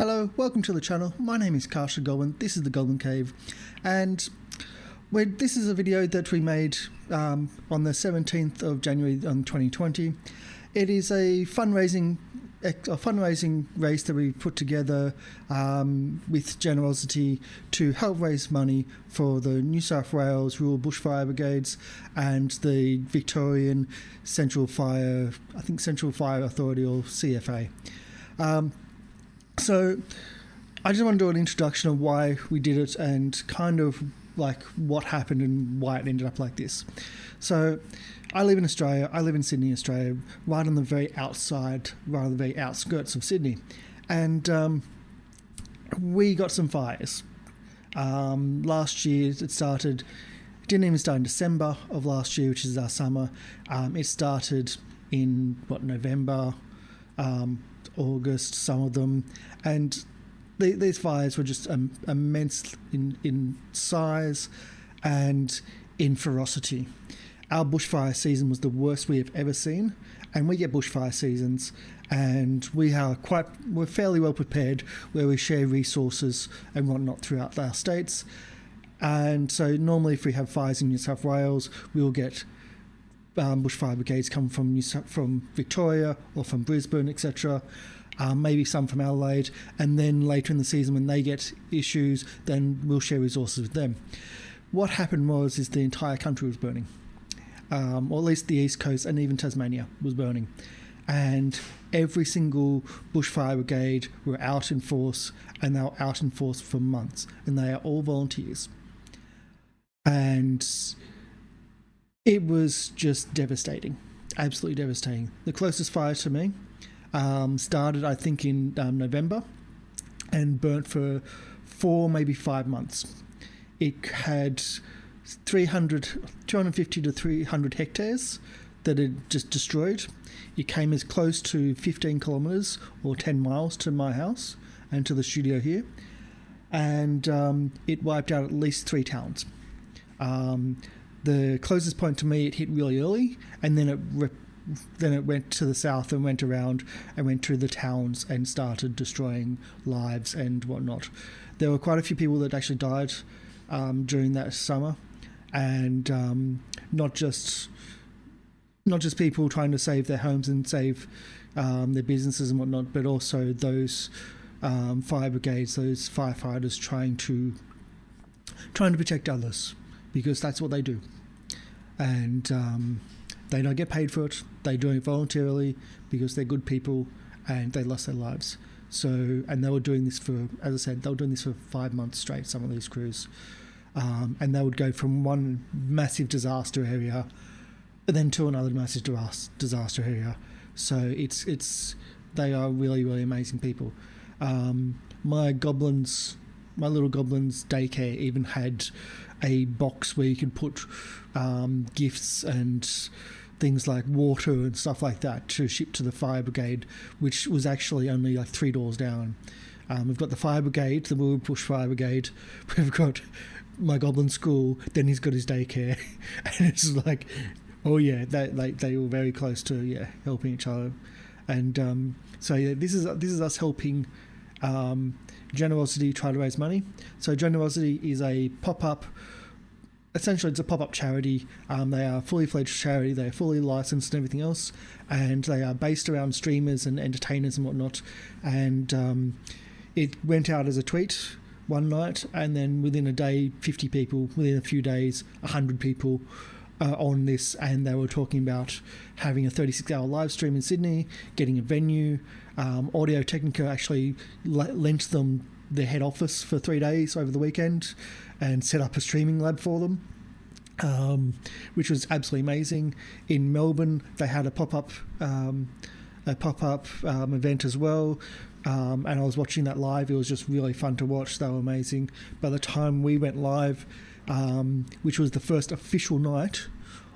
Hello, welcome to the channel. My name is Karsha Goblin. This is the Goblin Cave, and this is a video that we made on the 17th of January 2020. It is a fundraising race that we put together with GenerOzity to help raise money for the New South Wales Rural Bushfire Brigades and the Victorian Central Fire Authority, or CFA. So I just want to do an introduction of why we did it and kind of like what happened and why it ended up like this. So I live in Australia. I live in Sydney, Australia, right on the very outskirts of Sydney. And we got some fires. Last year it didn't even start in December of last year, which is our summer. It started in, November, August, some of them, and these fires were just immense in size and in ferocity. Our bushfire season was the worst we have ever seen, and we get bushfire seasons, and we're fairly well prepared, where we share resources and whatnot throughout our states. And so normally if we have fires in New South Wales, we will get bushfire brigades come from Victoria or from Brisbane, etc. Maybe some from Adelaide, and then later in the season when they get issues, then we'll share resources with them. What happened is the entire country was burning, or at least the East Coast and even Tasmania was burning, and every single bushfire brigade were out in force, and they were out in force for months, and they are all volunteers. And it was just devastating, absolutely devastating. The closest fire to me started, I think, in November and burnt for 4, maybe 5 months. It had 250 to 300 hectares that it just destroyed. It came as close to 15 kilometres or 10 miles to my house and to the studio here. And it wiped out at least 3 towns. The closest point to me, it hit really early, and then it went to the south and went around and went to the towns and started destroying lives and whatnot. There were quite a few people that actually died during that summer, and not just people trying to save their homes and save their businesses and whatnot, but also those fire brigades, those firefighters trying to protect others, because that's what they do. And they don't get paid for it. They do it voluntarily because they're good people and they lost their lives. So, and they were doing this for, as I said, they were doing this for 5 months straight, some of these crews. And they would go from one massive disaster area and then to another massive disaster area. So they are really, really amazing people. My little goblins daycare even had a box where you could put gifts and things like water and stuff like that to ship to the fire brigade, which was actually only like 3 doors down. We've got the fire brigade, the Rural Bush Fire Brigade. We've got my goblin school. Then he's got his daycare, and it's like, oh yeah, they were very close to helping each other. And so yeah, this is us helping GenerOzity try to raise money. So GenerOzity is a pop-up. Essentially, it's a pop-up charity. They are a fully fledged charity. They are fully licensed and everything else, and they are based around streamers and entertainers and whatnot. And it went out as a tweet one night, and then within a day, 50 people. Within a few days, 100 people on this, and they were talking about having a 36-hour live stream in Sydney, getting a venue. Audio Technica actually lent them their head office for 3 days over the weekend and set up a streaming lab for them, which was absolutely amazing. In Melbourne, they had a pop-up event as well, and I was watching that live. It was just really fun to watch. They were amazing. By the time we went live, which was the first official night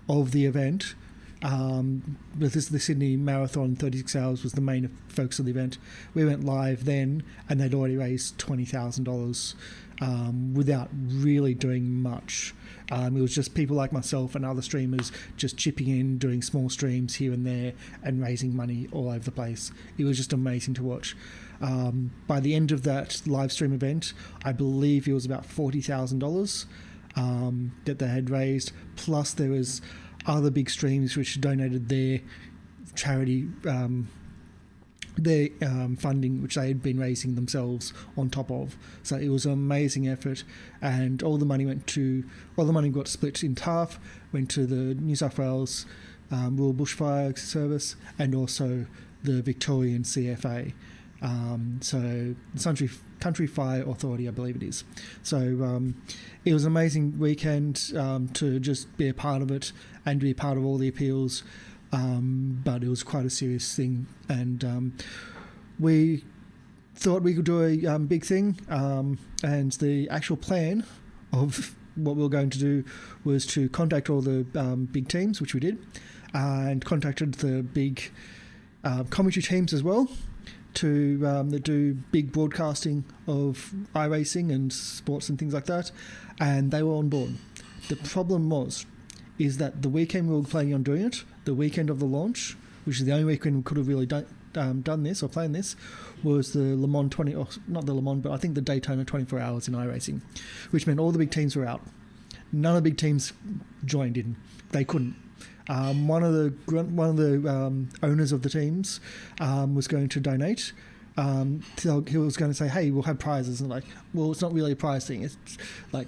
of the event, The Sydney Marathon 36 hours was the main focus of the event. We went live then, and they'd already raised $20,000 without really doing much. It was just people like myself and other streamers just chipping in, doing small streams here and there, and raising money all over the place. It was just amazing to watch. By the end of that live stream event, I believe it was about $40,000 that they had raised, plus there was other big streams which donated their charity, their funding, which they had been raising themselves on top of. So it was an amazing effort, and all the money got split in half, went to the New South Wales Rural Bushfire Service and also the Victorian CFA. So the Country Fire Authority, I believe it is. So it was an amazing weekend to just be a part of it and to be part of all the appeals, but it was quite a serious thing, and we thought we could do a big thing, and the actual plan of what we were going to do was to contact all the big teams, which we did, and contacted the big commentary teams as well, to that do big broadcasting of iRacing and sports and things like that, and they were on board. The problem is that the weekend we were planning on doing it, the weekend of the launch, which is the only weekend we could have really done this or planned this, was the Le Mans 20, or not the Le Mans, but I think the Daytona 24 hours in iRacing, which meant all the big teams were out. None of the big teams joined in. They couldn't. One of the owners of the teams was going to donate. So he was going to say, "Hey, we'll have prizes," and well, it's not really a prize thing. It's like,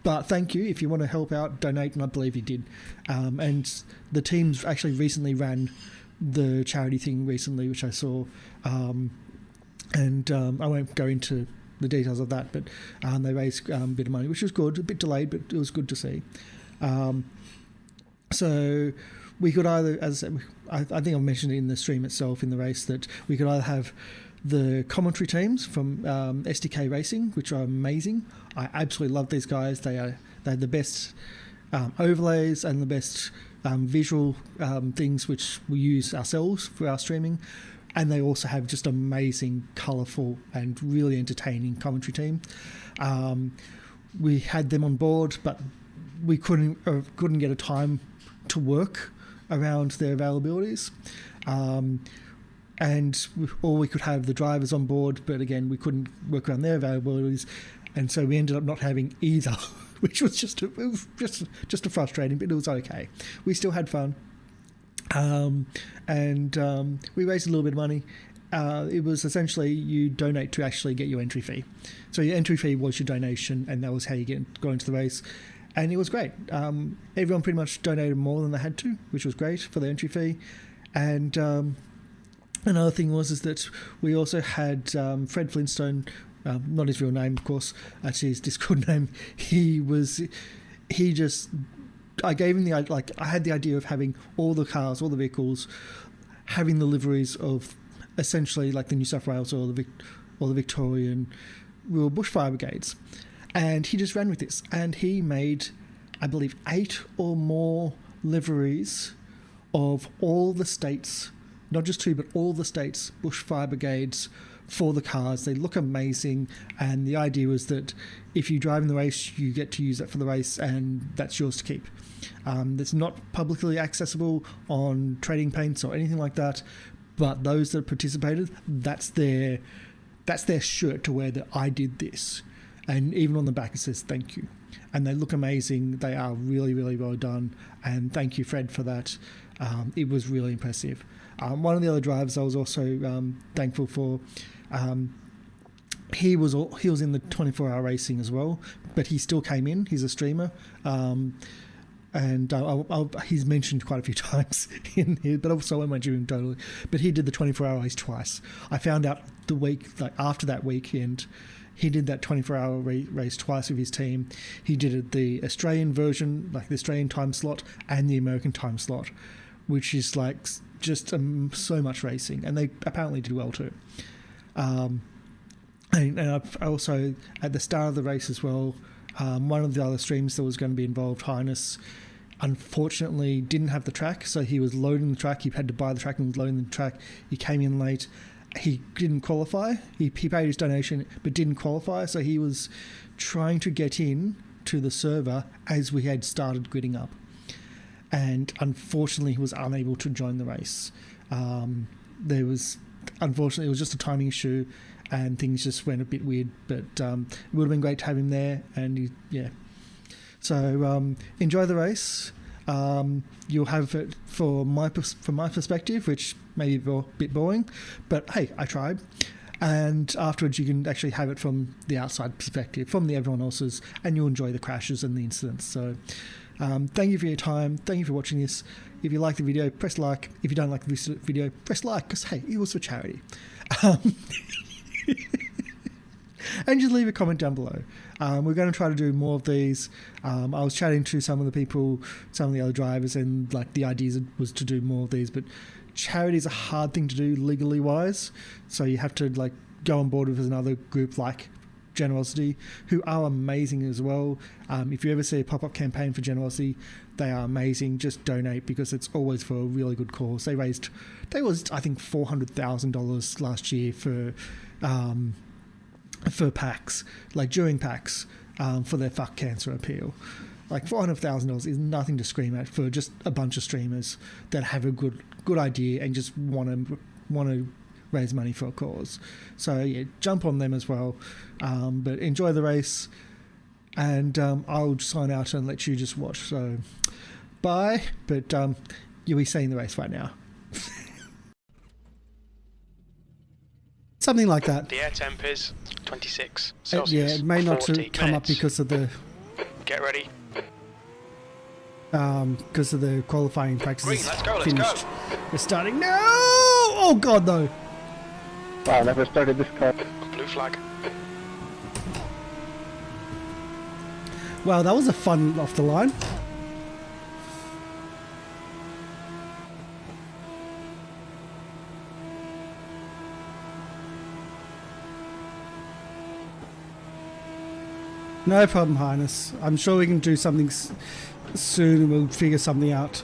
but thank you if you want to help out, donate, and I believe he did. And the teams actually recently ran the charity thing recently, which I saw, and I won't go into the details of that, but they raised a bit of money, which was good. A bit delayed, but it was good to see. So we could either, as I said, I think I mentioned it in the stream itself in the race, that we could either have the commentary teams from SDK Racing, which are amazing. I absolutely love these guys. They have the best overlays and the best visual things which we use ourselves for our streaming, and they also have just amazing, colourful and really entertaining commentary team. We had them on board, but we couldn't get a time to work around their availabilities, or we could have the drivers on board, but again we couldn't work around their availabilities, and so we ended up not having either, which was just a frustrating, but it was okay. We still had fun, and we raised a little bit of money. It was essentially you donate to actually get your entry fee. So your entry fee was your donation, and that was how you go into the race. And it was great. Everyone pretty much donated more than they had to, which was great for the entry fee. And another thing was that we also had Fred Flintstone, not his real name, of course, actually his Discord name. I gave him I had the idea of having all the cars, all the vehicles, having the liveries of essentially like the New South Wales or the Victorian Rural Bushfire Brigades. And he just ran with this, and he made, I believe, 8 or more liveries of all the states, not just 2, but all the states' bushfire brigades for the cars. They look amazing, and the idea was that if you drive in the race, you get to use that for the race, and that's yours to keep. It's not publicly accessible on trading paints or anything like that, but those that participated, that's their shirt to wear, that I did this. And even on the back it says thank you, and they look amazing. They are really, really well done, and thank you, Fred, for that. It was really impressive. One of the other drivers I was also thankful for, he was in the 24-hour racing as well, but he still came in. He's a streamer, and he's mentioned quite a few times in here, but also I won't mention him totally. But he did the 24-hour race twice. I found out the week after that weekend. He did that 24-hour race twice with his team. He did it the Australian version, like the Australian time slot, and the American time slot, which is like just so much racing. And they apparently did well too. And I also, at the start of the race as well, one of the other streams that was going to be involved, Highness, unfortunately didn't have the track, so he was loading the track. He had to buy the track and was loading the track. He came in late. He didn't qualify. He paid his donation but didn't qualify, so he was trying to get in to the server as we had started gridding up, and unfortunately he was unable to join the race. Unfortunately it was just a timing issue and things just went a bit weird, but it would have been great to have him there. And so enjoy the race. You'll have it from my perspective, which may be a bit boring, but hey, I tried. And afterwards you can actually have it from the outside perspective, from everyone else's, and you'll enjoy the crashes and the incidents. So thank you for your time. Thank you for watching this. If you like the video, press like. If you don't like this video, press like, because hey, it was for charity. And just leave a comment down below. We're going to try to do more of these. I was chatting to some of the people, some of the other drivers, and like the idea was to do more of these, but charity is a hard thing to do legally wise, so you have to like go on board with another group like GenerOzity, who are amazing as well. If you ever see a pop-up campaign for GenerOzity, they are amazing. Just donate, because it's always for a really good cause. They was I think $400,000 last year for PAX, like during PAX, for their Fuck Cancer appeal. Like $400,000 is nothing to scream at for just a bunch of streamers that have a good idea and just want to raise money for a cause. So yeah, jump on them as well. But enjoy the race, and I'll sign out and let you just watch. So bye. But you'll be seeing the race right now. Something like that. The air temp is 26 Celsius. Yeah, it may not come minutes. up because of the... Get ready. Because of the qualifying practices. Green, let's go, let's finished. go. We're starting now! Oh god, no! Wow, I never started this car. Blue flag. Wow, that was a fun off the line. No problem, Highness. I'm sure we can do something soon and we'll figure something out.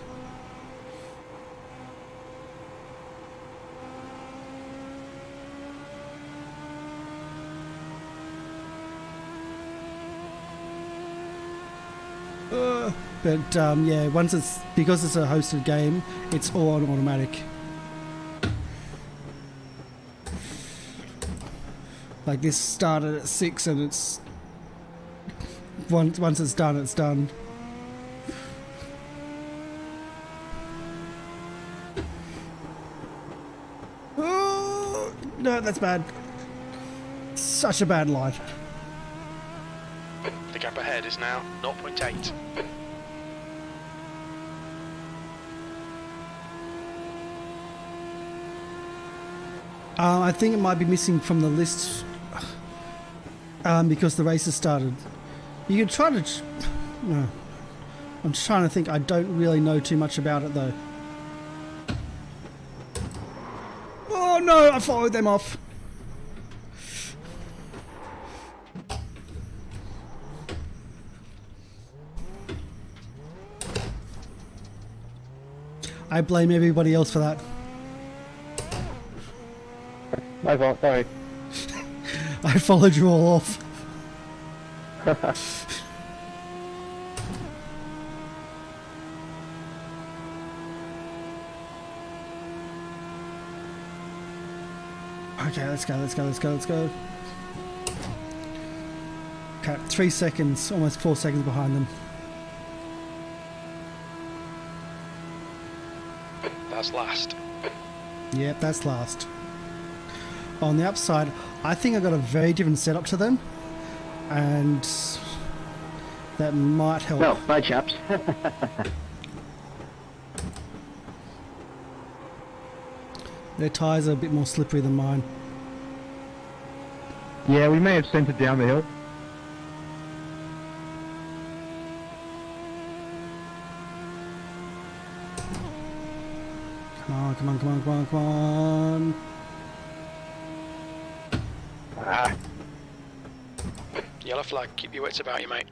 But yeah, because it's a hosted game, it's all on automatic. Like this started at 6 and it's once it's done, it's done. Oh, no, that's bad. Such a bad line. The gap ahead is now 0.8. I think it might be missing from the list because the race has started. You could try to... No. I'm just trying to think. I don't really know too much about it though. Oh no, I followed them off. I blame everybody else for that. My fault, sorry. I followed you all off. Okay, let's go. Okay, 3 seconds, almost 4 seconds behind them. That's last. Yep, that's last. On the upside, I think I got a very different setup to them, and that might help. No, bye chaps. Their tyres are a bit more slippery than mine. Yeah, we may have sent it down the hill. Come on. Ah, Yellow flag, keep your wits about you, mate.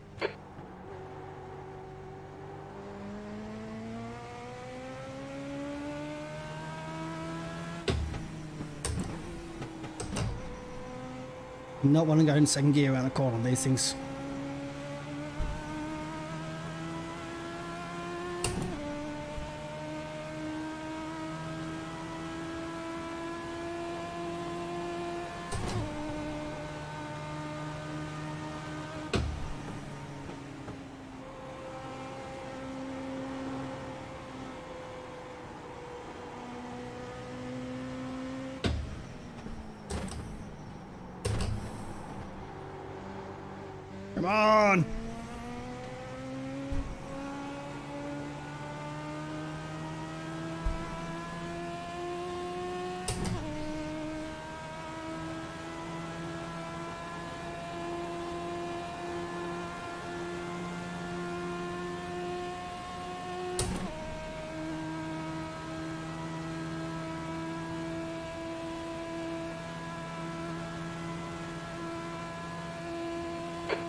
Not want to go in second gear around the corner on these things. Come on!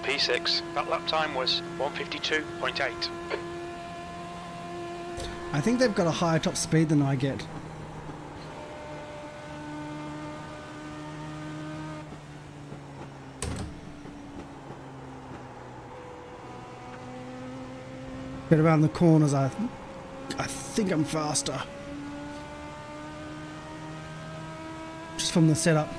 P6, that lap time was 152.8. I think they've got a higher top speed than I get. But around the corners, I think I'm faster. Just from the setup.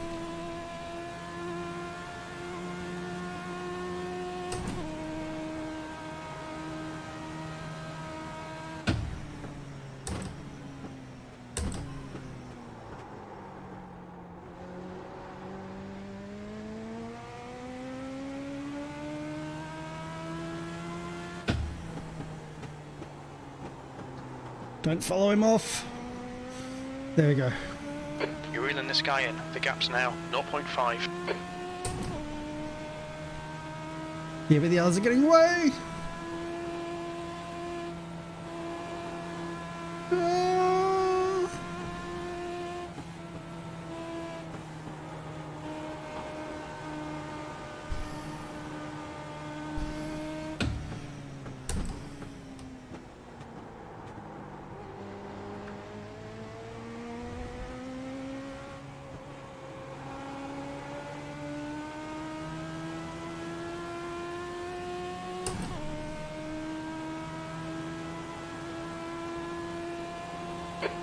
Don't follow him off. There we go. You're reeling this guy in. The gap's now 0.5. Yeah, but the others are getting away. Ah.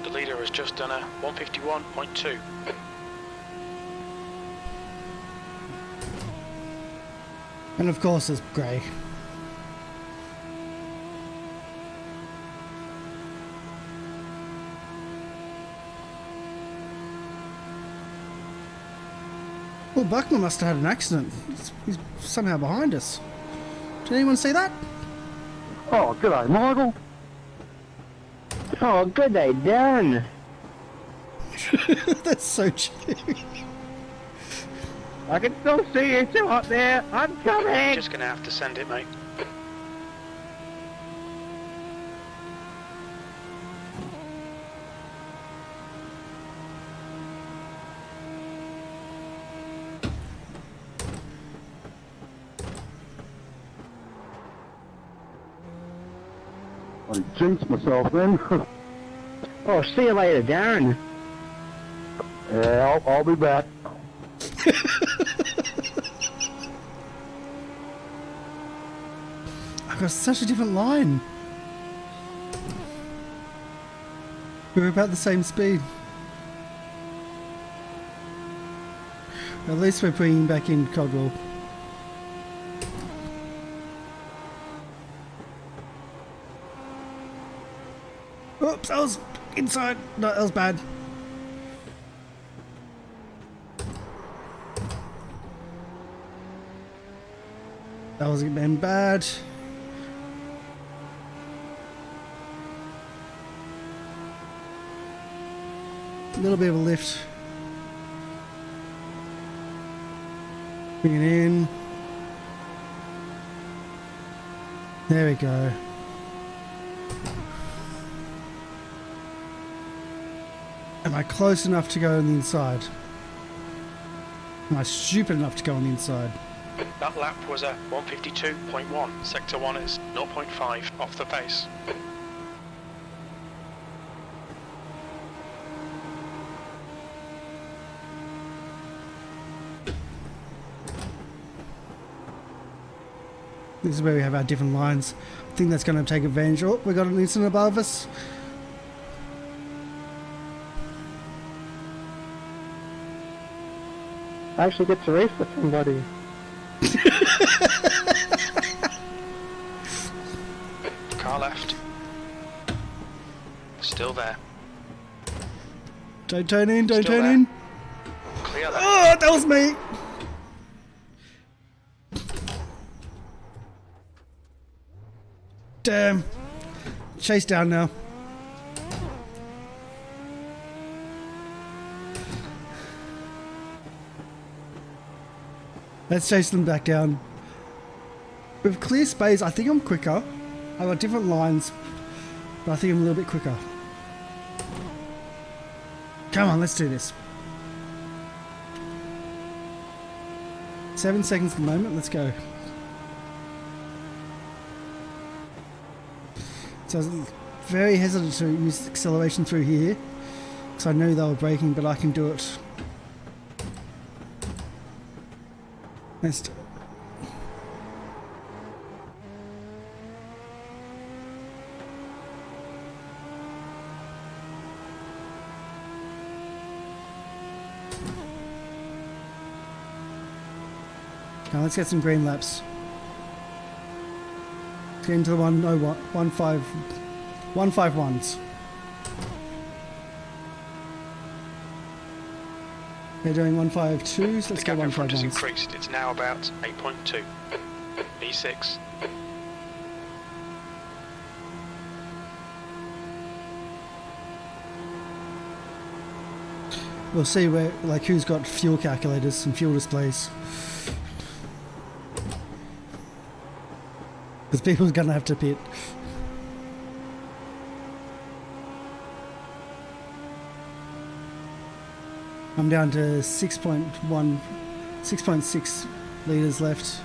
The leader has just done a 151.2. And of course, there's Grey. Well, Buckman must have had an accident. He's somehow behind us. Did anyone see that? Oh, good day, Michael. Oh, good day, Darren. That's so cheap. I can still see you two up there. I'm coming. Just gonna have to send it, mate. I jinxed myself then. Oh, see you later, Darren. Yeah, I'll be back. I've got such a different line. We're about the same speed. At least we're bringing back in Codwell. Oops, that was inside. No, that was bad. That was been bad. A little bit of a lift. Bring it in. There we go. Am I close enough to go on the inside? Am I stupid enough to go on the inside? That lap was a 152.1. Sector 1 is 0.5 off the pace. This is where we have our different lines. I think that's going to take advantage. Oh, we got an incident above us. I actually get to race with somebody. Car left. Still there. Don't turn in, don't Still turn there. in. Clear left. Oh, that was me. Damn. Chase down now. Let's chase them back down. With clear space, I think I'm quicker. I've got different lines, but I think I'm a little bit quicker. Come on, let's do this. 7 seconds at the moment, let's go. So I was very hesitant to use acceleration through here, because I know they were braking, but I can do it. Let's do it. Now let's get some green laps. Let's get into the 151s. They're doing 152s. The Let's go gap in front has 151s. increased. It's now about 8.2. V6. We'll see where, like, who's got fuel calculators and fuel displays. Because people's gonna have to pit. I'm down to 6.6 litres left.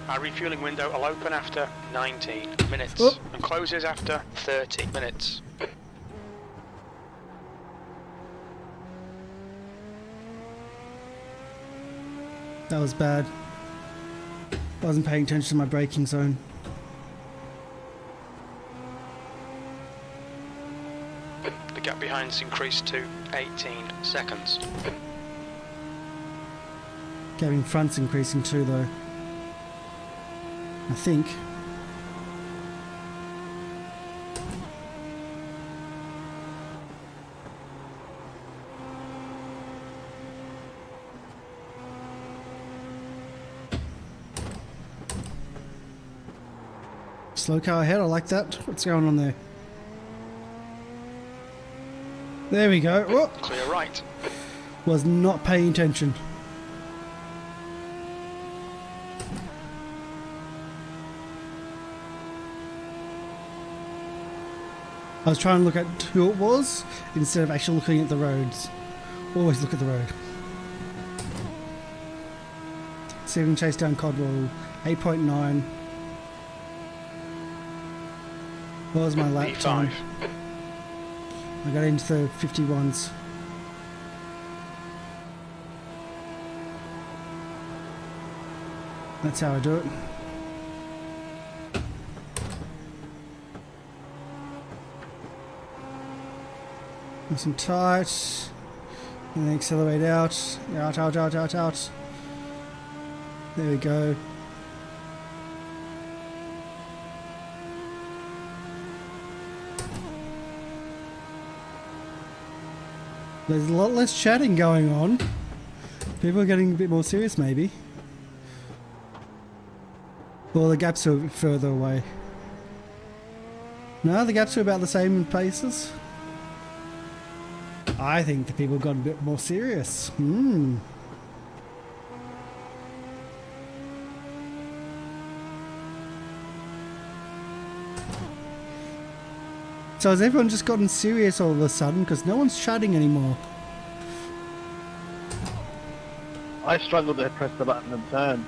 Our refueling window will open after 19 minutes Oh. and closes after 30 minutes. That was bad. I wasn't paying attention to my braking zone. The gap behind's increased to 18 seconds. Gap in front's increasing too, though. I think. Slow car ahead, I like that. What's going on there? There we go. Oh, Clear right. was not paying attention. I was trying to look at who it was instead of actually looking at the roads. Always look at the road. See if we can chase down Codwell. 8.9. What was my lap time? V5. I got into the 51s. That's how I do it. Nice and tight. And then accelerate out. Out, out, out, out, out. There we go. There's a lot less chatting going on. People are getting a bit more serious, maybe. Well, the gaps are a bit further away. No, the gaps are about the same in paces. I think the people got a bit more serious. So has everyone just gotten serious all of a sudden? Because no one's chatting anymore. I struggled to press the button and turn.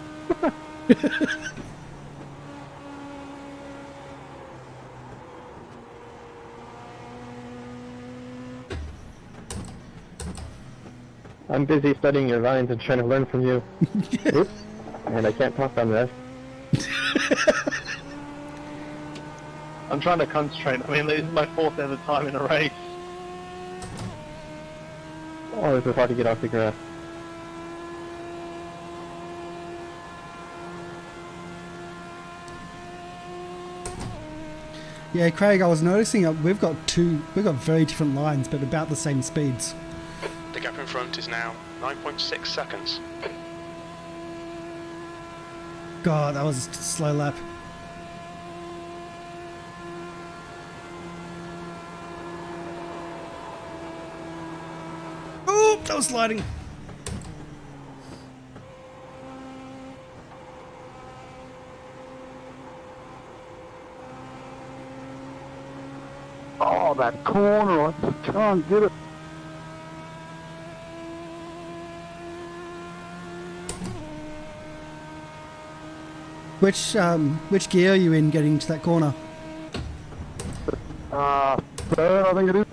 I'm busy studying your lines and trying to learn from you. Oops. And I can't talk on that. I'm trying to concentrate. I mean, this is my 4th ever time in a race. Oh, this is hard to get off the grass. Yeah, Craig, I was noticing we've got very different lines, but about the same speeds. The gap in front is now 9.6 seconds. God, that was a slow lap. Oh, that was sliding. Oh, that corner, I just can't get it. Which gear are you in getting to that corner? Third, I think it is.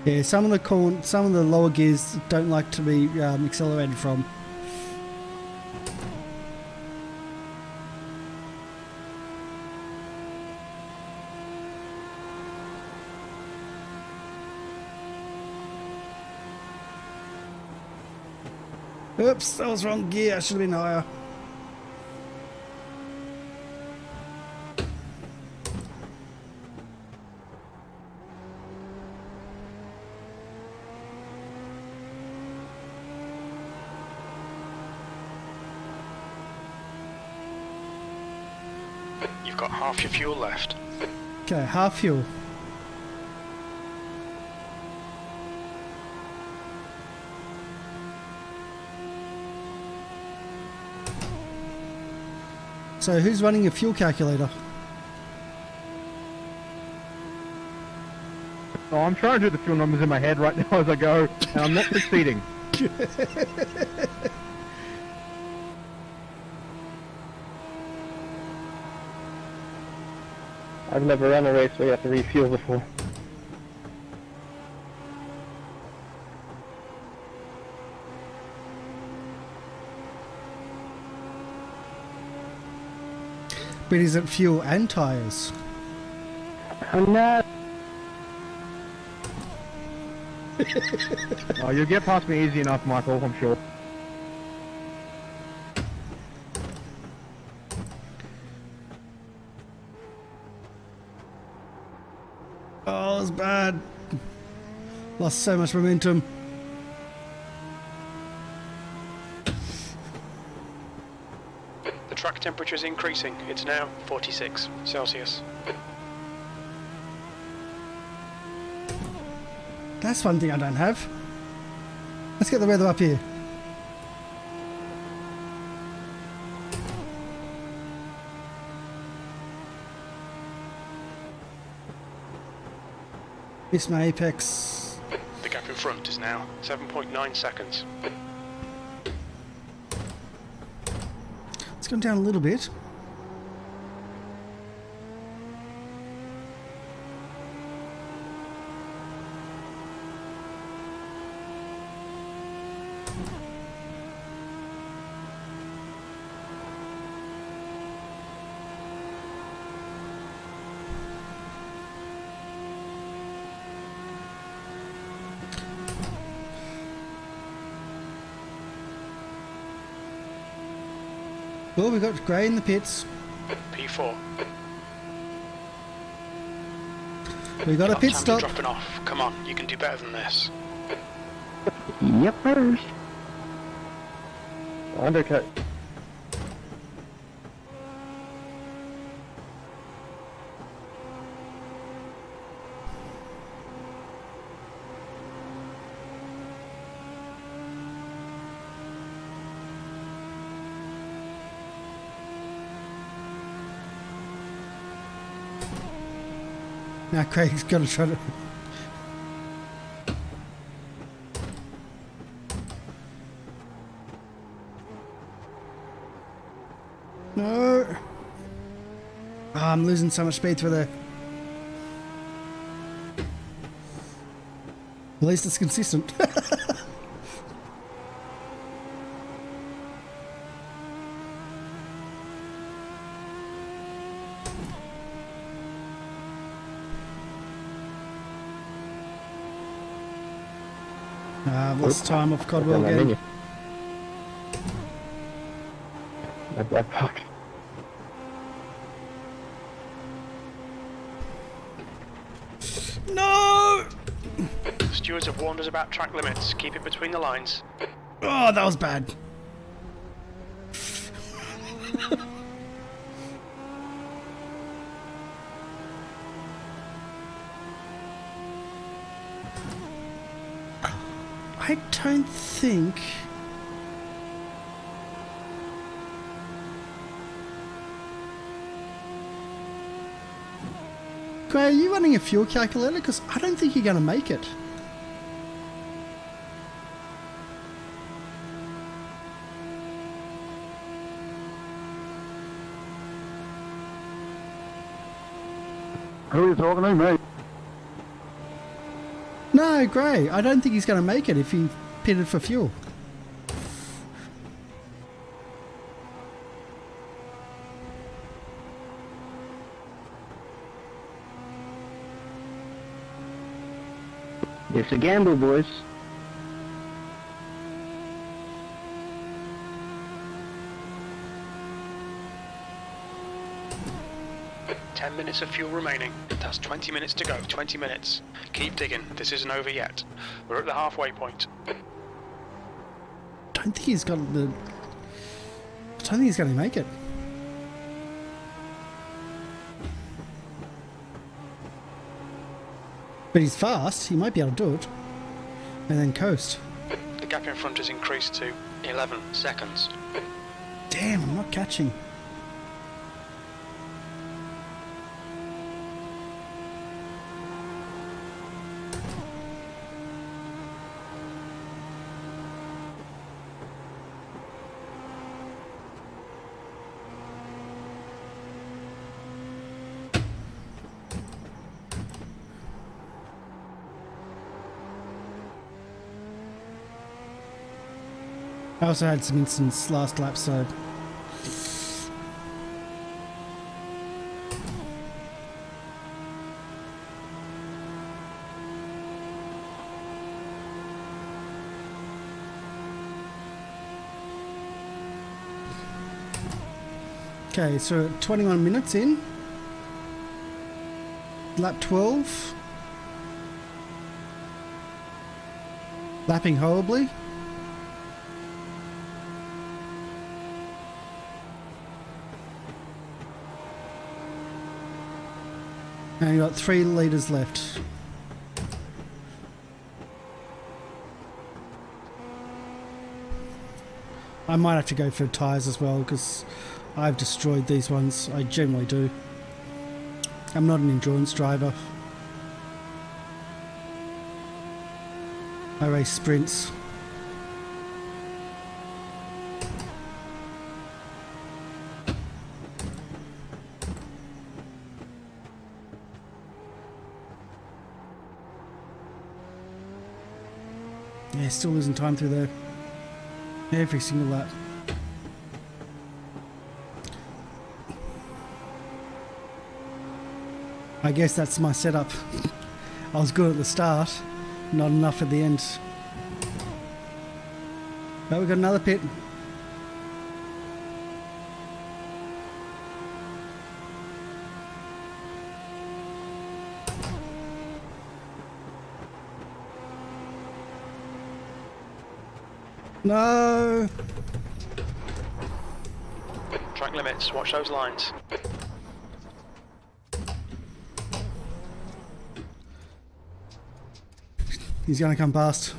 Yeah, some of the lower gears don't like to be accelerated from. Oops, that was wrong gear. I should have been higher. You've got half your fuel left. Okay, half fuel. So who's running your fuel calculator? Oh, I'm trying to do the fuel numbers in my head right now as I go, and I'm not succeeding. I've never run a race where you have to refuel before. But is it fuel and tyres? Oh no! Oh, you'll get past me easy enough, Michael, I'm sure. Oh, it's bad. Lost so much momentum. The track temperature is increasing. It's now 46 Celsius. That's one thing I don't have. Let's get the weather up here. Miss my apex. The gap in front is now 7.9 seconds. It's gone down a little bit. Well, we've got Gray in the pits. P4. We got a pit Time stop. dropping off. Come on, you can do better than this. Yep, first. Undercut. Now Craig's got to try to... No. Oh, I'm losing so much speed through there. At least it's consistent. I've lost time off Codwell again. That fuck. No! Stewards have warned us about track limits. Keep it between the lines. Oh, that was bad. I don't think... Gray, are you running a fuel calculator? Because I don't think you're going to make it. Who are you talking to, mate? No, Gray, I don't think he's going to make it if he pitted for fuel. It's a gamble, boys. Ten minutes of fuel remaining. That's 20 minutes to go. 20 minutes. Keep digging. This isn't over yet. We're at the halfway point. Don't think he's got the... I don't think he's going to make it. But he's fast. He might be able to do it. And then coast. The gap in front has increased to 11 seconds. Damn, I'm not catching. I also had some incidents last lap, so... Okay, so 21 minutes in. Lap 12. Lapping horribly. And you got 3 litres left. I might have to go for tyres as well because I've destroyed these ones. I generally do. I'm not an endurance driver. I race sprints. Yeah, still losing time through there. Every single lap. I guess that's my setup. I was good at the start, not enough at the end. But we've got another pit. No! Track limits. Watch those lines. He's going to come past.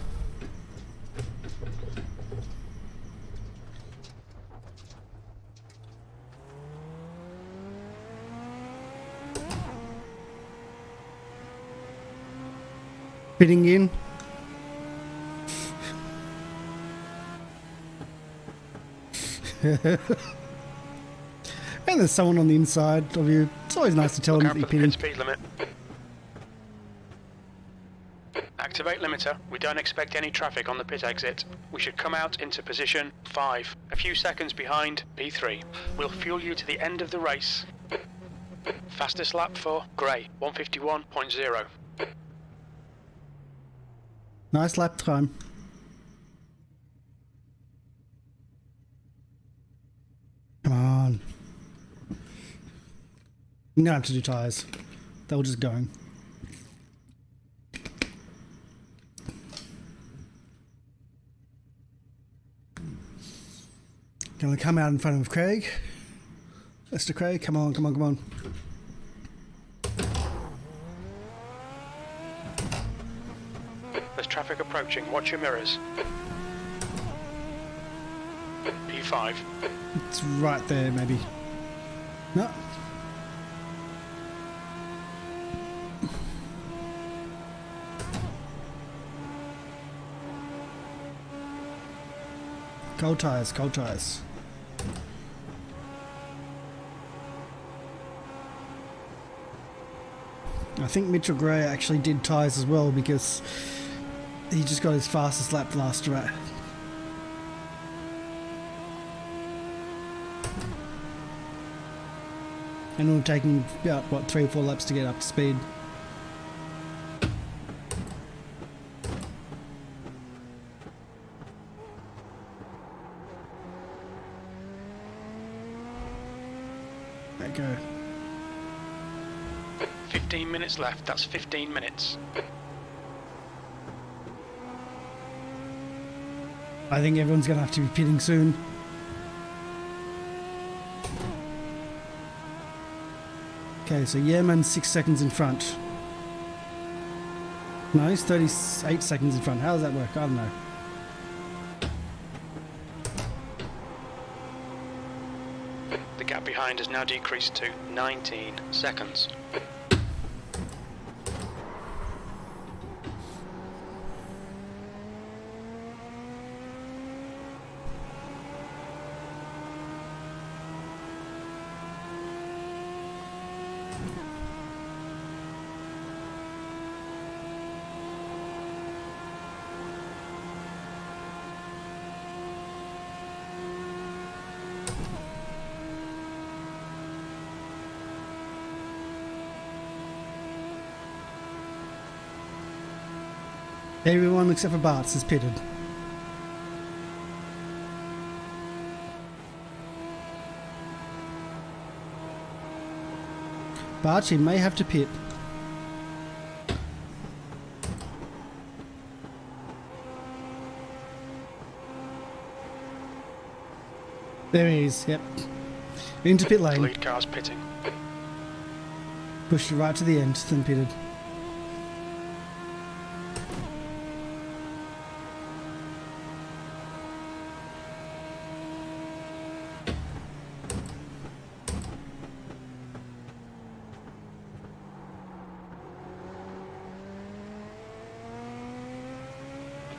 Fitting in. know there's someone on the inside of you. It's always nice to tell them Look that out you're for the pitting. pit speed limit. Activate limiter. We don't expect any traffic on the pit exit. We should come out into position 5, a few seconds behind P3. We'll fuel you to the end of the race. Fastest lap for Grey, 151.0. Nice lap time. Come on. You don't have to do tyres. They were just going. Gonna come out in front of Craig. Mr. Craig, come on, come on, come on. There's traffic approaching. Watch your mirrors. P5. It's right there, maybe. No. Cold tyres, cold tyres. I think Mitchell Gray actually did tyres as well because he just got his fastest lap last race. And it'll take him about, what, 3 or 4 laps to get up to speed. There you go. 15 minutes left. That's 15 minutes. I think everyone's going to have to be pitting soon. Okay, so Yeman's 6 seconds in front. No, he's 38 seconds in front. How does that work? I don't know. The gap behind has now decreased to 19 seconds. Everyone except for Bart's is pitted. Bart, you may have to pit. There he is, yep. Into pit The lane. lead car's pitting. Pushed right to the end, then pitted.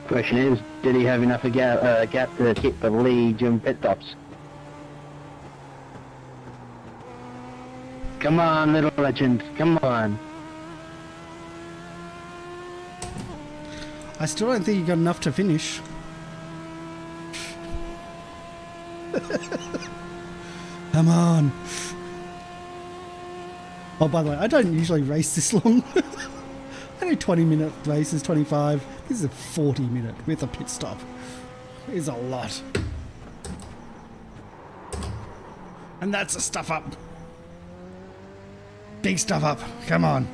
Question is, did he have enough gap to keep the lead during pit stops? Come on, little legend, come on. I still don't think you got enough to finish. Come on. Oh, by the way, I don't usually race this long. I do 20-minute races, 25. This is a 40-minute with a pit stop. It's a lot. And that's a stuff up. Big stuff up. Come on.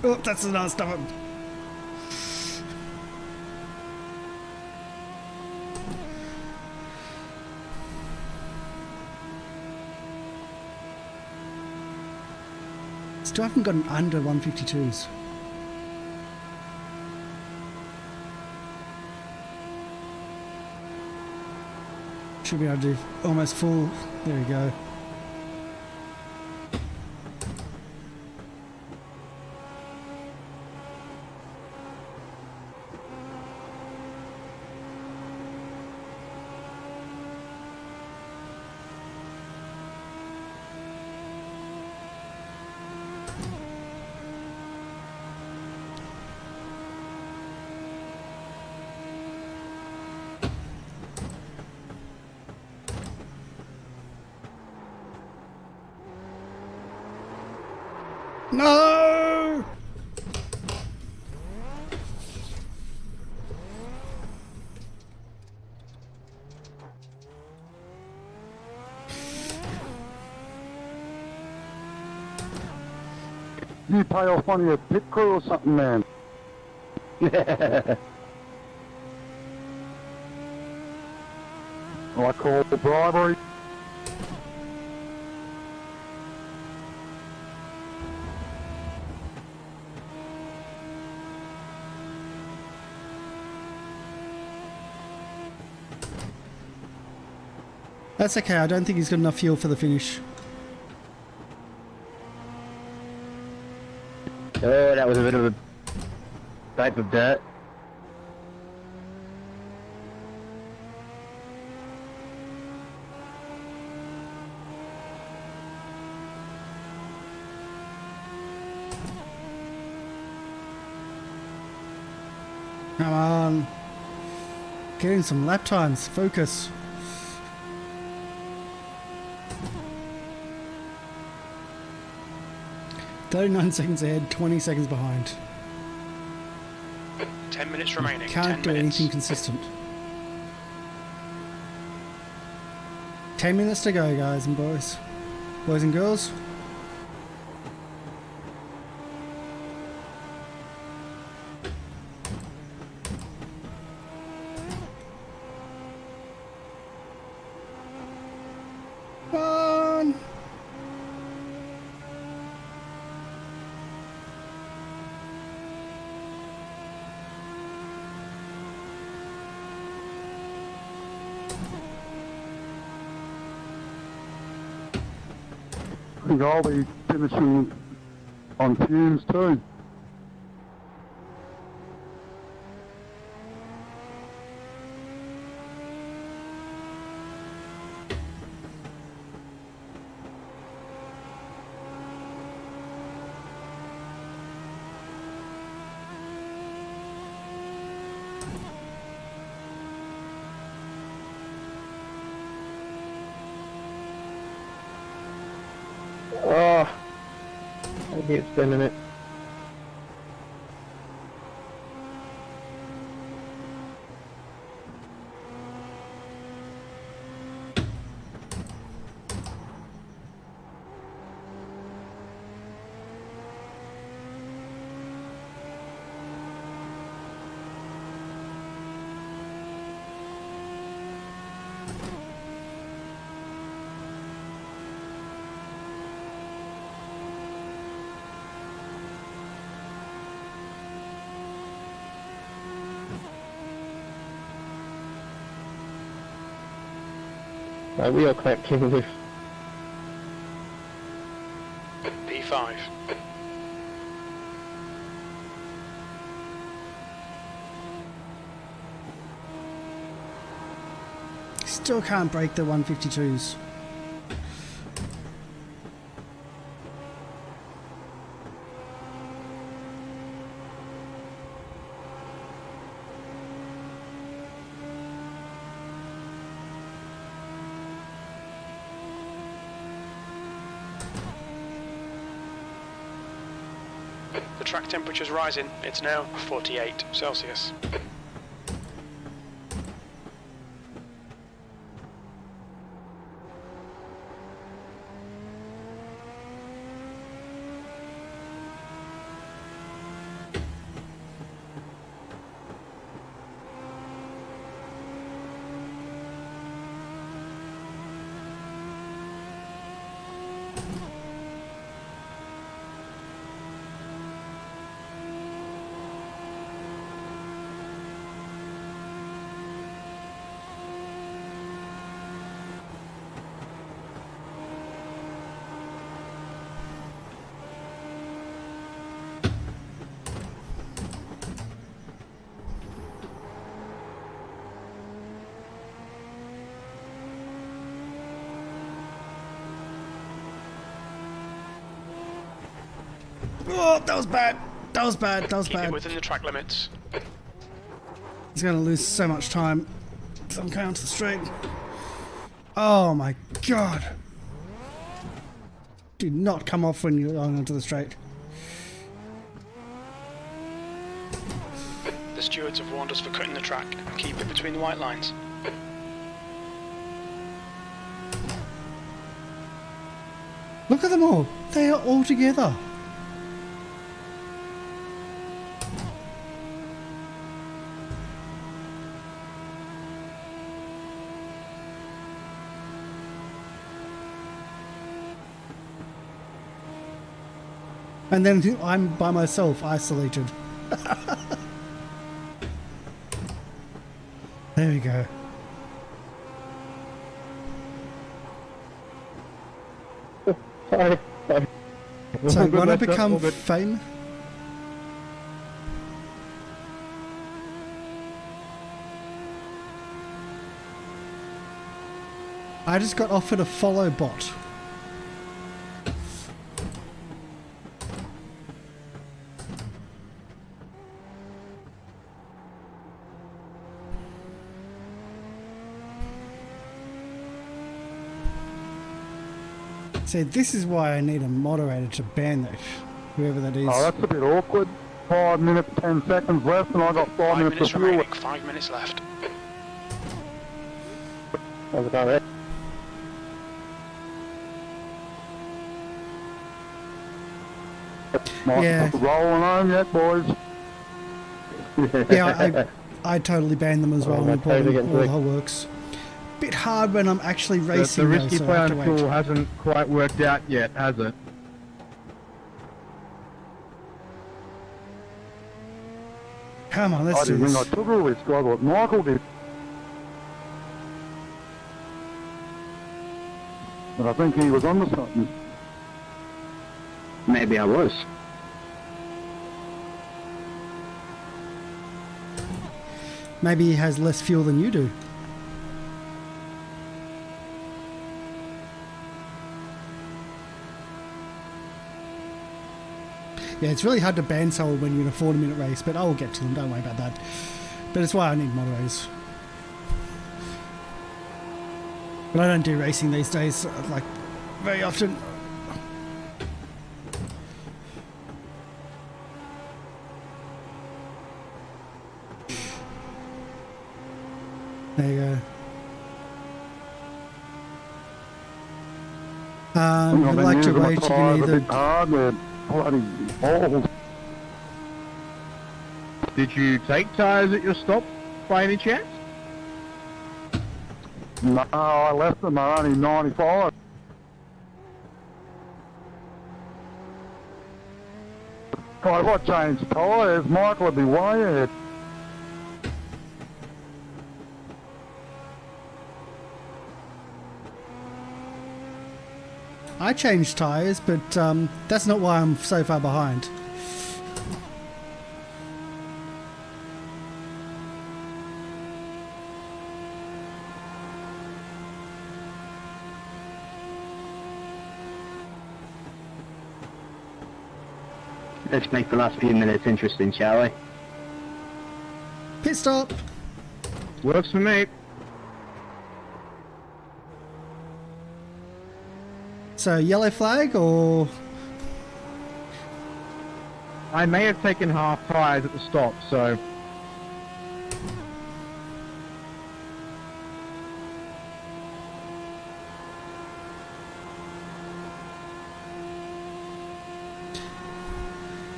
Oh, that's another stuff up. Still haven't gotten under 152s. Should be able to do almost full. There we go. No! You pay off one of your pit crew or something, man. I call it bribery. That's okay, I don't think he's got enough fuel for the finish. Oh, that was a bit of a type of dirt. Come on. Getting some lap times. Focus. "39 seconds ahead, 20 seconds behind." 10 minutes remaining. Can't 10 do minutes. anything consistent. 10 minutes to go, guys and boys. Boys and girls. Come on. I think I'll be finishing on fumes too. Oh, maybe it's been a minute. Right, we are collecting with P5. Still can't break the 152s. The track temperature's rising. It's now 48 Celsius. Oh, that was bad. That was bad. That was Keep it bad. within the track limits. He's going to lose so much time. So I'm going onto the straight. Oh my god. Do not come off when you're going onto the straight. stewards have warned us for cutting the track. Keep it between the white lines. Look at them all. They are all together. And then I'm by myself, isolated. There we go. Sorry. So when I become famous... I just got offered a follow bot. See, this is why I need a moderator to ban that, whoever that is. Oh, that's a bit awkward. 5 minutes, 10 seconds left, and I got 5 minutes minutes to fuel. remaining. 5 minutes left. How's it going? Yeah. Not rolling home yet, boys. Yeah, I totally banned them as well Oh, and bought totally them get all the through. whole works. Bit hard when I'm actually The racing though, risky so I have to plan wait. tool hasn't quite worked out yet, has it? Come on, I let's do didn't think I this. took all this, guy, what Michael did. But I think he was onto something. Maybe I was. Maybe he has less fuel than you do. Yeah, it's really hard to ban someone when you're in a 40-minute race, but I will get to them, don't worry about that. But it's why I need moderators. But I don't do racing these days, like, very often. There you go. If you'd like to rate, you can either... hard, they're bloody balls. Did you take tyres at your stop by any chance? No, I left them, they're only 95. If I changed tyres, Michael would be way ahead. I changed tyres, but that's not why I'm so far behind. Let's make the last few minutes interesting, shall we? Pit stop! Works for me. So, yellow flag or... I may have taken half tyres at the stop, so...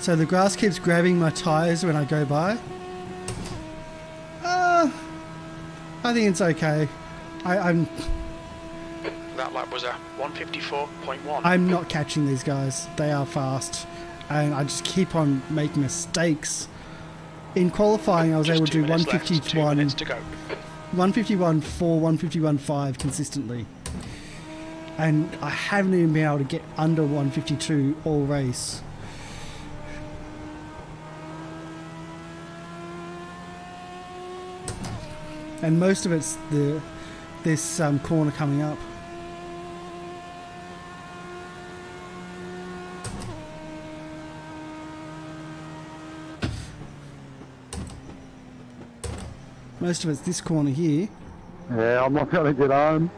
So the grass keeps grabbing my tyres when I go by. I think it's okay. I'm That lap was a 154.1. I'm not catching these guys. They are fast. And I just keep on making mistakes. In qualifying, I was Just able to 2 do minutes left, 2 minutes to go. 151.4, 151.5 consistently. And I haven't even been able to get under 152 all race. And most of it's this corner coming up. Most of it's this corner here. Yeah, I'm not going to get home.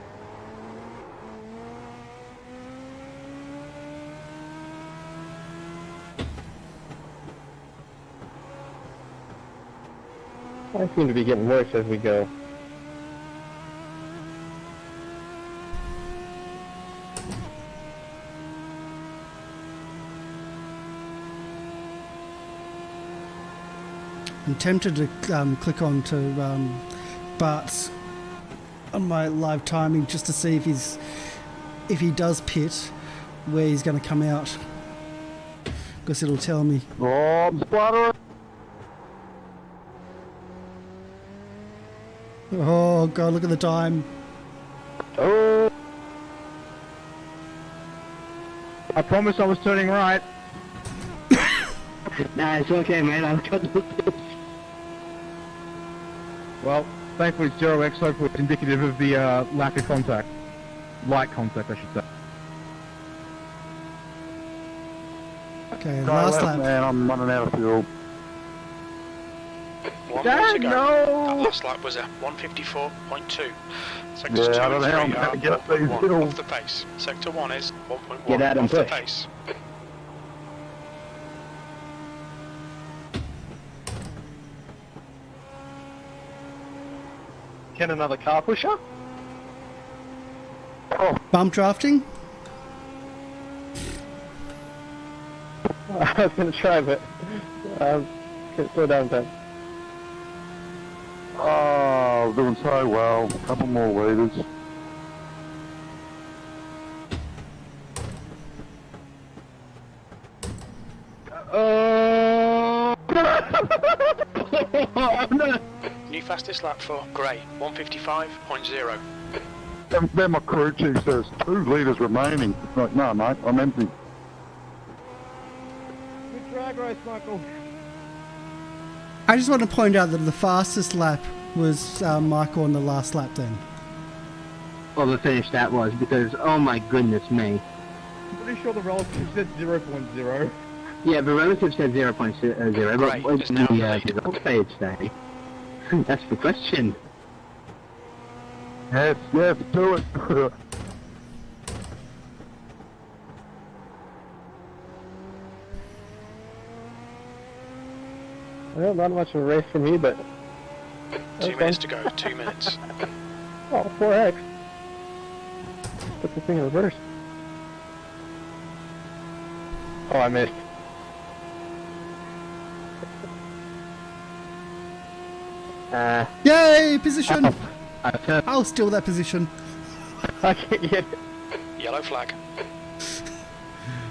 I seem to be getting worse as we go. I'm tempted to click on to Bart's on my live timing just to see if he does pit, where he's going to come out, because it'll tell me. Oh, I'm splattering. Oh god, look at the time. Oh, I promise I was turning right. Nah, it's okay, mate. I've got the tips. Well, thankfully it's 0x, hopefully it's indicative of the lack of contact. Light contact, I should say. Okay, go last left, lap. man. I'm running out of fuel. One more to go. That last lap was a 154.2. Sectors 2 Yeah, I and don't know how 3 I'm are going to get up these 1.1 hills. off the pace. Sector 1 is 1.1 Get out and off the push. pace. Can another car pusher? Bump drafting? I was going to try, but can't slow down then. Oh, doing so well. A couple more leaders. New fastest lap for Gray, 155.0. Then my crew chief says 2 litres remaining. Like, no, mate, I'm empty. Good drag race, Michael. I just want to point out that the fastest lap was Michael on the last lap then. Well, the finish that was, because, oh my goodness me. I'm pretty sure the relative said 0.0. Yeah, but relative said 0.0, but Right, what just did now the the lead. result page say? That's the question. Yes, yes, do it. Well, not much of a race for me, but 2 minutes to go, 2 minutes. oh, 4x. Put the thing in reverse. Oh, I missed. Yay, position! I I'll steal that position. I can't get it. Yellow flag.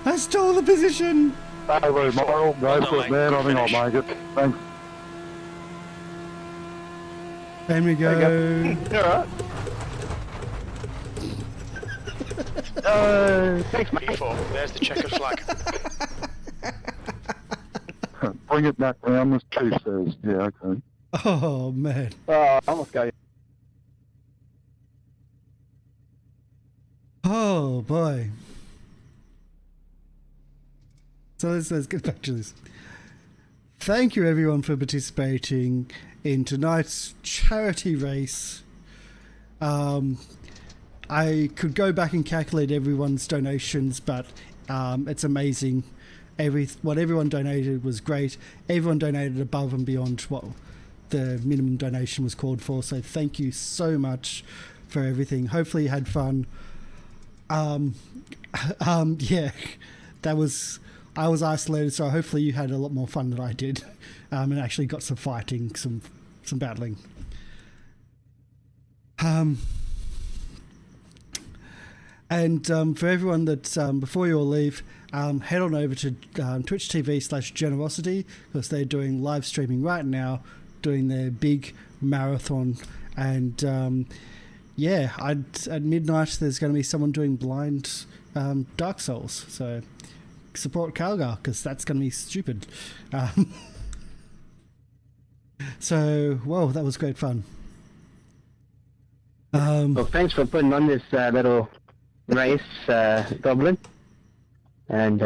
I stole the position! Hey, Michael, go for it, man. I think I'll make it. Thanks. There we go. Alright. Thanks, mate. P4, there's the checkered flag. Bring it back round, this chief says. Yeah, okay. Oh man. Oh, I almost got you. Oh boy. So let's get back to this. Thank you everyone for participating in tonight's charity race. I could go back and calculate everyone's donations, but it's amazing. What everyone donated was great. Everyone donated above and beyond what the minimum donation was called for. So thank you so much for everything. Hopefully you had fun. Yeah, I was isolated, so hopefully you had a lot more fun than I did, and actually got some fighting, some battling. And for everyone that before you all leave, head on over to Twitch TV/Generosity, because they're doing live streaming right now, doing their big marathon. And yeah, at midnight there's going to be someone doing blind Dark Souls. So support Calgar, because that's going to be stupid. So, whoa, that was great fun. Well, thanks for putting on this little race, Goblin. And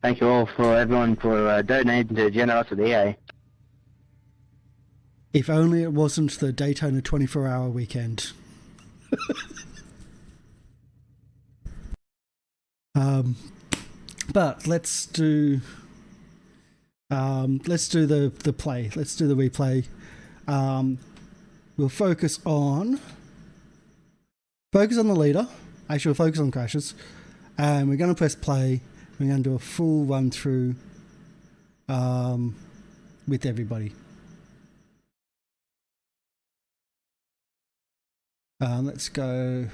thank you all for everyone for donating to Generosity, eh? If only it wasn't the Daytona 24-hour weekend. But let's do the play. Let's do the replay. We'll focus on the leader. Actually, we'll focus on crashes. And we're going to press play. We're going to do a full run through with everybody. Let's go.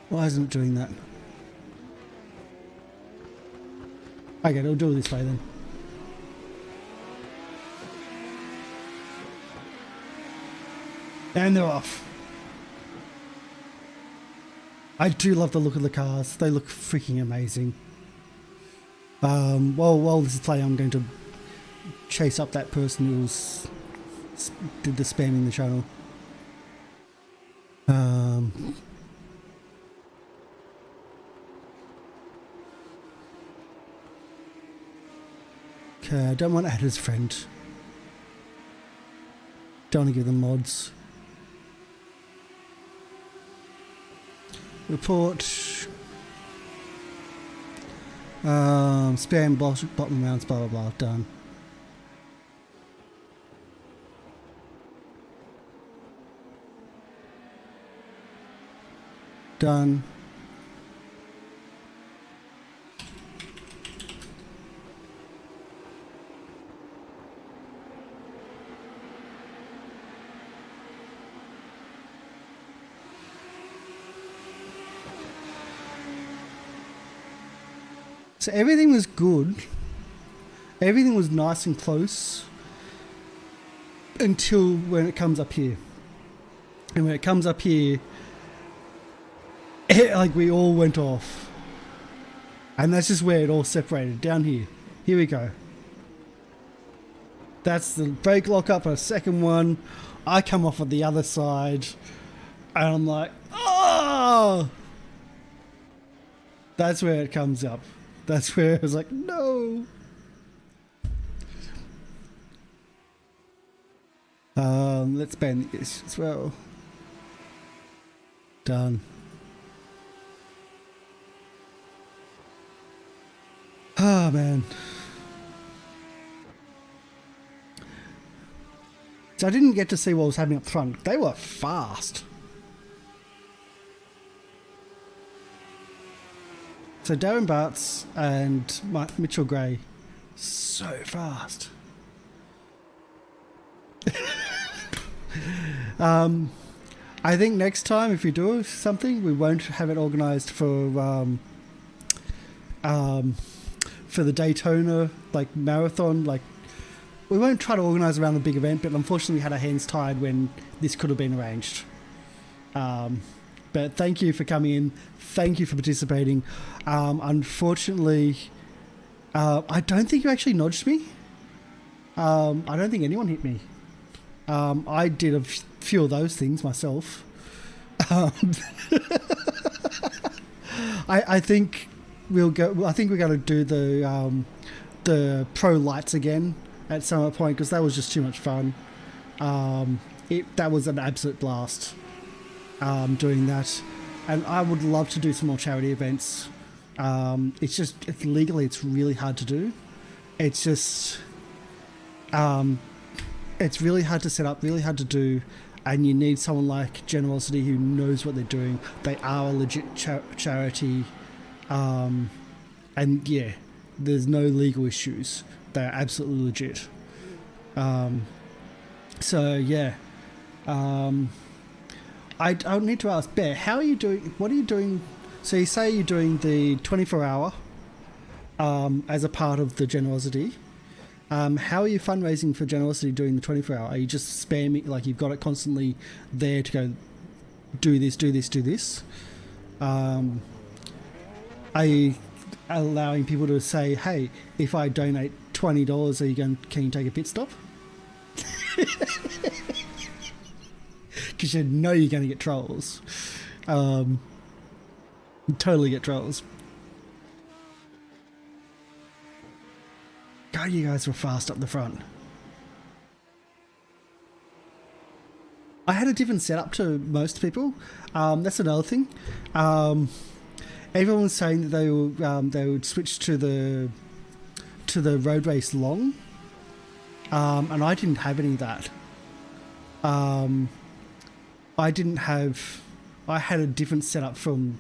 Why isn't it doing that? Okay, it'll do it this way then. And they're off. I do love the look of the cars. They look freaking amazing. While this is playing, I'm going to chase up that person who did the spamming the channel. Okay, I don't want to add his friend. Don't want to give them mods. Report. Spam bottom rounds, blah blah blah. Done. Done. So everything was good. Everything was nice and close until when it comes up here. And when it comes up here, like we all went off. And that's just where it all separated. Down here. Here we go. That's the brake lock up, a second one. I come off at the other side. And I'm like, oh! That's where it comes up. That's where I was like, no. Let's ban this as well. Done. Oh, man. So I didn't get to see what was happening up front. They were fast. So Darren Bartz and Mitchell Gray, so fast. I think next time if we do something, we won't have it organised for the Daytona marathon. We won't try to organise around the big event, but unfortunately we had our hands tied when this could have been arranged. But thank you for coming in. Thank you for participating. Unfortunately, I don't think you actually nudged me. I don't think anyone hit me. I did a few of those things myself. I think we'll go. I think we're going to do the pro lights again at some point because that was just too much fun. That was an absolute blast. Doing that, and I would love to do some more charity events. It's legally it's really hard to do. It's just it's really hard to set up, really hard to do, and you need someone like GenerOzity who knows what they're doing. They are a legit charity, and yeah, there's no legal issues. They're absolutely legit. So yeah. I need to ask, Bear, how are you doing? What are you doing? So you say you're doing the 24-hour as a part of the GenerOzity. How are you fundraising for GenerOzity doing the 24-hour? Are you just spamming, you've got it constantly there to go, do this, do this, do this? Are you allowing people to say, hey, if I donate $20, can you take a pit stop? Because you know you're going to get trolls. Totally get trolls. God, you guys were fast up the front. I had a different setup to most people. That's another thing. Everyone was saying that they would switch to the road race long, and I didn't have any of that. I had a different setup from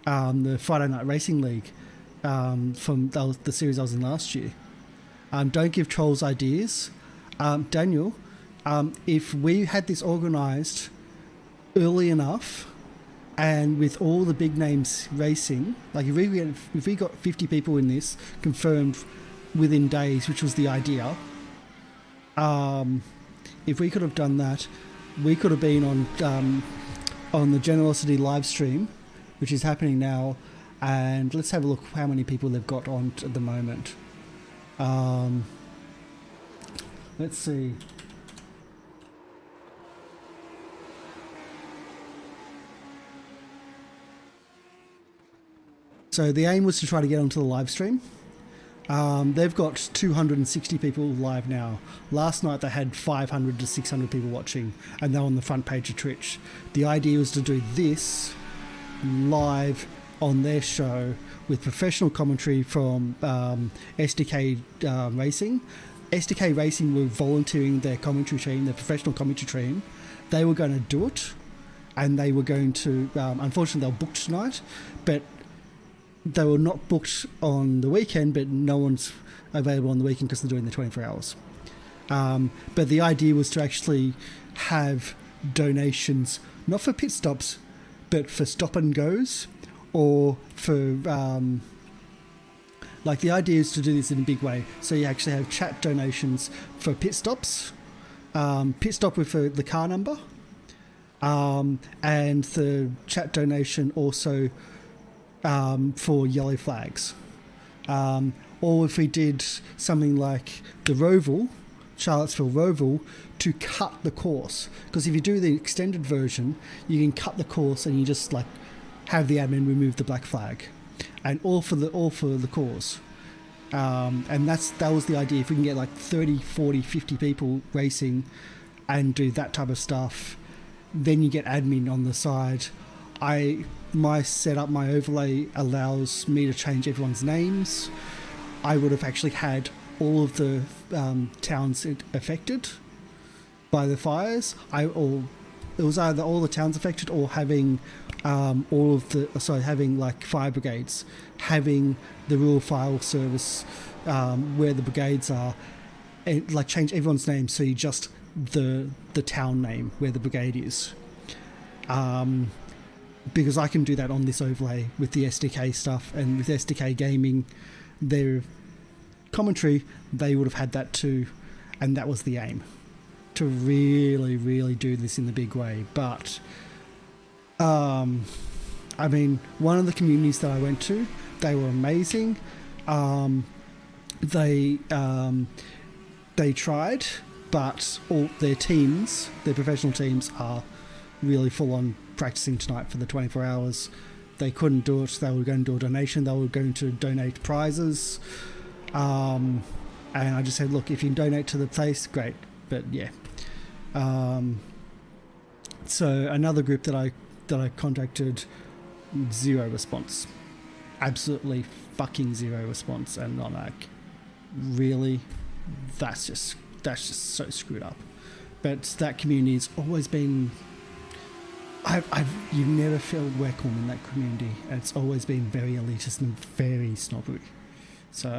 the Friday Night Racing League, from the series I was in last year. Don't give trolls ideas. Daniel, if we had this organised early enough and with all the big names racing, like if we got 50 people in this confirmed within days, which was the idea, if we could have done that, we could have been on the Generosity live stream, which is happening now, and let's have a look how many people they've got on at the moment. Let's see. So the aim was to try to get onto the live stream. They've got 260 people live now. Last night they had 500 to 600 people watching, and they're on the front page of Twitch. The idea was to do this live on their show with professional commentary from SDK Racing. SDK Racing were volunteering their commentary team, their professional commentary team. They were going to do it, and they were going to, unfortunately they were booked tonight, but they were not booked on the weekend, but no one's available on the weekend because they're doing the 24 hours. But the idea was to actually have donations, not for pit stops, but for stop and goes, or for, like the idea is to do this in a big way. So you actually have chat donations for pit stops, pit stop with the car number, and the chat donation also for yellow flags. Or if we did something like the Roval, Charlottesville Roval, to cut the course. Because if you do the extended version, you can cut the course and you just like have the admin remove the black flag. And all for the cause. And that was the idea. If we can get like 30, 40, 50 people racing and do that type of stuff, then you get admin on the side. My setup, my overlay allows me to change everyone's names. I would have actually had all of the towns affected by the fires. It was either all the towns affected or having having like fire brigades, having the rural fire service where the brigades are, and like change everyone's name so you just the town name where the brigade is. Because I can do that on this overlay with the SDK stuff, and with SDK Gaming, their commentary, they would have had that too, and that was the aim, to really, really do this in the big way. But, I mean, one of the communities that I went to, they were amazing. They tried, but all their teams, their professional teams, are really full on practicing tonight for the 24 hours. They couldn't do it. They were going to do a donation. They were going to donate prizes. And I just said, look, if you can donate to the place, great. But yeah. So another group that I contacted, zero response. Absolutely fucking zero response. And I'm like, really? That's just so screwed up. But that community's always been... You've never felt welcome in that community. It's always been very elitist and very snobbery. So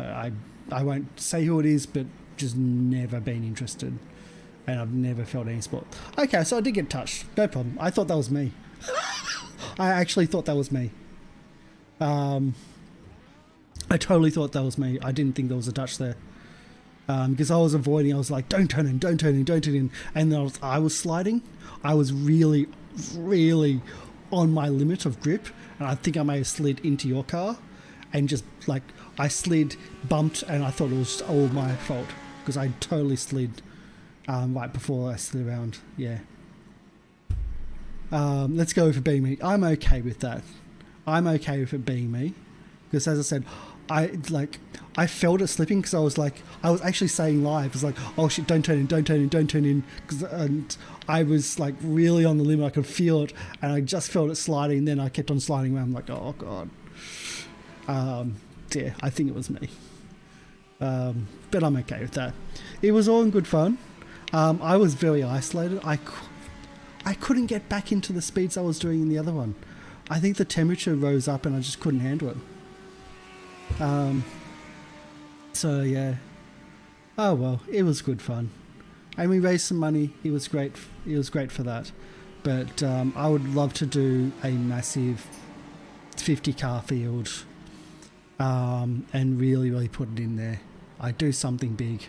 I won't say who it is, but just never been interested. And I've never felt any support. Okay, so I did get touched. No problem. I thought that was me. I actually thought that was me. I totally thought that was me. I didn't think there was a touch there. Because I was avoiding. I was like, don't turn in. And then I was sliding. I was really on my limit of grip, and I think I may have slid into your car, and just like I slid, bumped, and I thought it was all my fault because I totally slid right before I slid around. Yeah. Let's go with it being me. I'm okay with that. I'm okay with it being me because, as I said, I felt it slipping because I was actually saying live. It was like, oh shit, don't turn in. And I was like really on the limit. I could feel it, and I just felt it sliding. Then I kept on sliding around. I'm like, oh god. Yeah, I think it was me. But I'm okay with that. It was all in good fun. I was very isolated. I couldn't get back into the speeds I was doing in the other one. I think the temperature rose up and I just couldn't handle it. So yeah. Oh well, it was good fun. And we raised some money. It was great. It was great for that. But I would love to do a massive 50 car field and really put it in there. I do something big.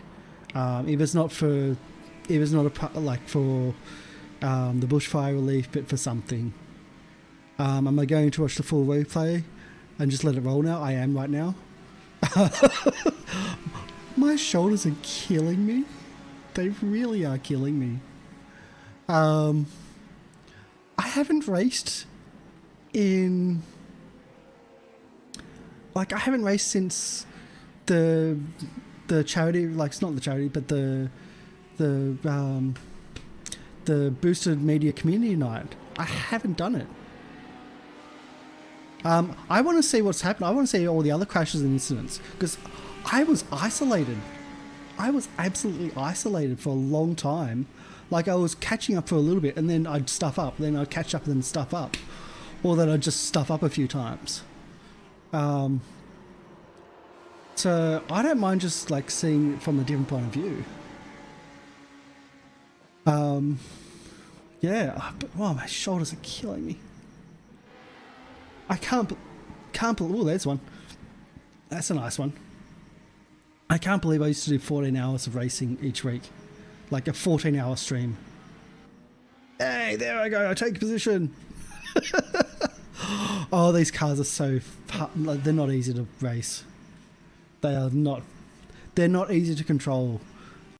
If it's not for the bushfire relief, but for something. Am I going to watch the full replay and just let it roll now? I am right now. My shoulders are killing me. They really are killing me. I haven't raced in... I haven't raced since the charity, it's not the charity, but the boosted media community night. I haven't done it. I want to see what's happened. I want to see all the other crashes and incidents because I was isolated. I was absolutely isolated for a long time. I was catching up for a little bit and then I'd stuff up, then I'd catch up and then stuff up, or then I'd just stuff up a few times. So I don't mind just seeing it from a different point of view. Yeah, but wow, my shoulders are killing me. I can't believe, oh, there's one. That's a nice one. I can't believe I used to do 14 hours of racing each week. A 14-hour stream. Hey, there I go, I take position. Oh, these cars are so they're not easy to race. They're not easy to control.